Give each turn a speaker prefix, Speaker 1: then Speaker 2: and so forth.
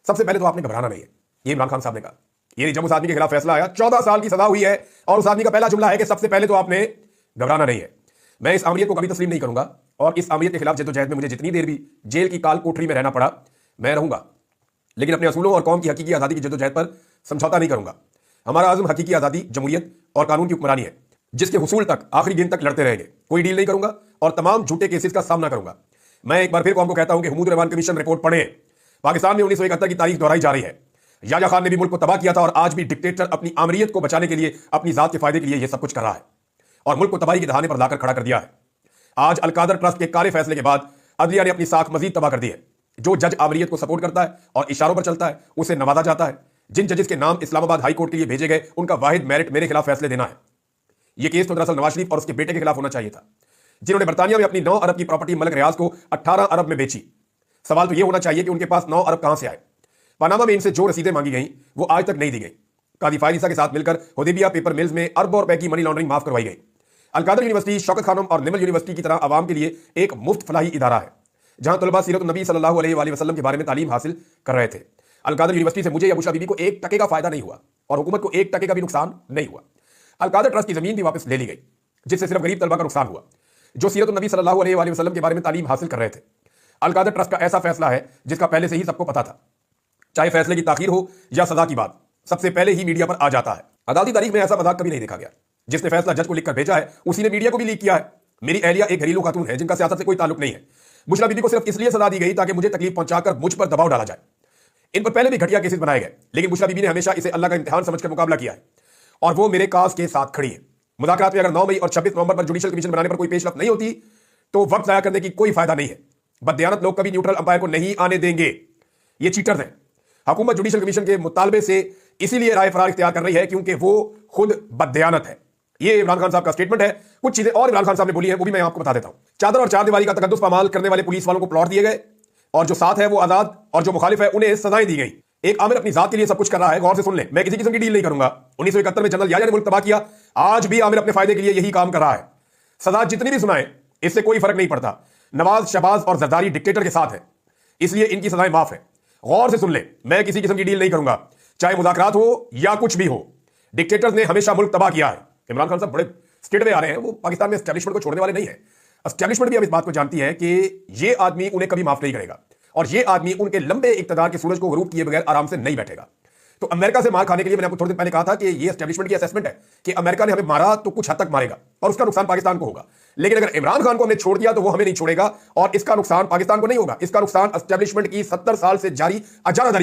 Speaker 1: सबसे पहले तो आपने घबराना नहीं है, ये इमरान खान साहब ने कहा। ये जब उस आदमी के खिलाफ फैसला आया, 14 साल की सजा हुई है, और उस आदमी का पहला जुमला है कि सबसे पहले तो आपने घबराना नहीं है। मैं इस आमरीत को कभी तस्लीम नहीं करूंगा, और इस आमरीत के खिलाफ जद्दोजहद में मुझे जितनी देर भी जेल की काल कोठरी में रहना पड़ा, मैं रहूंगा, लेकिन अपने असूलों और कौम की हकीकी आजादी की जद्दोजहद पर समझौता नहीं करूंगा। हमारा आज़म हकीकी आजादी, जमहूरियत और कानून की हुक्मरानी है, जिसके हुसूल तक आखिरी दिन तक लड़ते रहेंगे। कोई डील नहीं करूंगा और तमाम झूठे केसेस का सामना करूंगा। मैं एक बार फिर कौम को कहता हूं कि हुमूद रहमान कमीशन रिपोर्ट पढ़ें। पाकिस्तान में 1971 की तारीख दोहराई जा रही है। याह्या खान ने भी मुल्क को तबाह किया था, और आज भी डिक्टेटर अपनी आमरीत को बचाने के लिए, अपनी जात के फायदे के लिए यह सब कुछ कर रहा है, और मुल्क को तबाही के दहाने पर लाकर खड़ा कर दिया है। आज अलकादर ट्रस्ट के काले फैसले के बाद अदलिया ने अपनी साख मजीद तबाह कर दी है। जो जज आमरीत को सपोर्ट करता है और इशारों पर चलता है, उसे नवाजा जाता है। जिन जजेस के नाम इस्लामाबाद हाई कोर्ट के लिए भेजे गए, उनका वाहिद मेरिट मेरे खिलाफ फैसले देना है। यह केस तो दरअसल नवाज शरीफ और उसके बेटे के खिलाफ होना चाहिए था, जिन्होंने बर्तानिया में अपनी 9 अरब की प्रॉपर्टी मलक रियाज को 18 अरब में बेची। सवाल तो यह होना चाहिए कि उनके पास 9 अरब कहां से आए। पनामा में इनसे जो रसीदें मांगी गई, वो आज तक नहीं दी गई। कादी फायद ईसा के साथ मिलकर हुदैबिया पेपर मिल्स में अरबों रुपए की मनी लॉन्ड्रिंग माफ करवाई गई। अलकादर यूनिवर्सिटी, शौकत खानम और निमल यूनिवर्सिटी की तरह आवाम के लिए एक मुफ्त फलाही इदारा है, जहां तलबा सीरत नबी सल्लल्लाहु अलैहि वसल्लम के बारे में तालीम हासिल कर रहे थे। अलकादर यूनिवर्सिटी से मुझे या बुशरा बीबी को 1 टके का फायदा नहीं हुआ, और हुकूमत को 1 टके का भी नुकसान नहीं हुआ। अलकादर ट्रस्ट की जमीन भी वापस ले ली गई, जिससे सिर्फ गरीब तलबा का नुकसान हुआ, जो सीरत नबी सल्लल्लाहु अलैहि वसल्लम के बारे में तालीम हासिल कर रहे थे। अलकादर ट्रस्ट का ऐसा फैसला है जिसका पहले से ही सबको पता था। चाहे फैसले की ताखीर हो या सजा की बात, सबसे पहले ही मीडिया पर आ जाता है। अदालती तारीख में ऐसा मजाक कभी नहीं देखा गया। जिसने फैसला जज को लिखकर भेजा है, उसी ने मीडिया को भी लीक किया है। मेरी अहलिया एक घरेलू खातून है, जिनका सियासत से कोई ताल्लुक नहीं है। बुशरा बीबी को सिर्फ इसलिए सजा दी गई ताकि मुझे तकलीफ पहुंचाकर मुझ पर दबाव डाला जाए। इन पर पहले भी घटिया केसेस बनाए गए, लेकिन बुशरा बीबी ने हमेशा इसे अल्लाह का इम्तिहान समझकर मुकाबला किया है, और वो मेरे काज के साथ खड़ी है। मुज़ाकरात में अगर 9 मई और 26 नवंबर पर जुडिशल कमीशन बनाने पर कोई पेशरफ नहीं होती, तो वक्त जाया करने की कोई फायदा नहीं है। बददियानत लोग कभी न्यूट्रल अंपायर को नहीं आने देंगे। ये चीटर्स हैं। हुकूमत जुडिशल कमीशन के मुतालबे से इसीलिए राय फरार इख्तियार कर रही है, क्योंकि वो खुद बददियानत है। ये इमरान खान साहब का स्टेटमेंट है। कुछ चीजें और इमरान खान साहब ने बोली है, वो भी मैं आपको बता देता हूं। चादर और चार दीवारी का तकद्दुस पामाल करने वाले पुलिस वालों को प्लॉट दिए गए, और जो साथ है वो आजाद, और जो मुखालिफ है उन्हें सजाएं दी गई। एक आमिर अपनी जात के लिए सब कुछ कर रहा है। गौर से सुन ले, मैं किसी किस्म की डील नहीं करूंगा। 1971 में जनरल याह्या ने मुल्क तबाह किया, आज भी आमिर अपने फायदे के लिए यही काम कर रहा है। सजा जितनी भी सुनाए, इससे कोई फर्क नहीं पड़ता। नवाज, शहबाज और जरदारी डिक्टेटर के साथ है, इसलिए इनकी सजाएं माफ है। गौर से सुन ले, मैं किसी किस्म की डील नहीं करूंगा, चाहे मुज़ाकरात हो या कुछ भी हो। डिक्टेटर्स ने हमेशा मुल्क तबाह किया है। इमरान खान साहब बड़े स्टेट वे आ रहे हैं, वो पाकिस्तान में एस्टैब्लिशमेंट को छोड़ने वाले नहीं है। एस्टैब्लिशमेंट भी अब इस बात को जानती है कि ये आदमी उन्हें कभी माफ नहीं करेगा, और ये आदमी उनके लंबे इक्तदार के सूरज को गरूब किए बगैर आराम से नहीं बैठेगा। तो अमेरिका से मार खाने के लिए मैंने आपको थोड़ी देर पहले कहा था कि ये एस्टैब्लिशमेंट की असेसमेंट है कि अमेरिका ने हमें मारा तो कुछ हद तक मारेगा, और उसका नुकसान पाकिस्तान को होगा। लेकिन अगर इमरान खान को हमने छोड़ दिया तो वो हमें नहीं छोड़ेगा, और इसका नुकसान पाकिस्तान को नहीं होगा। इसका नुकसान एस्टैब्लिशमेंट की 70 साल से जारी अजारादारी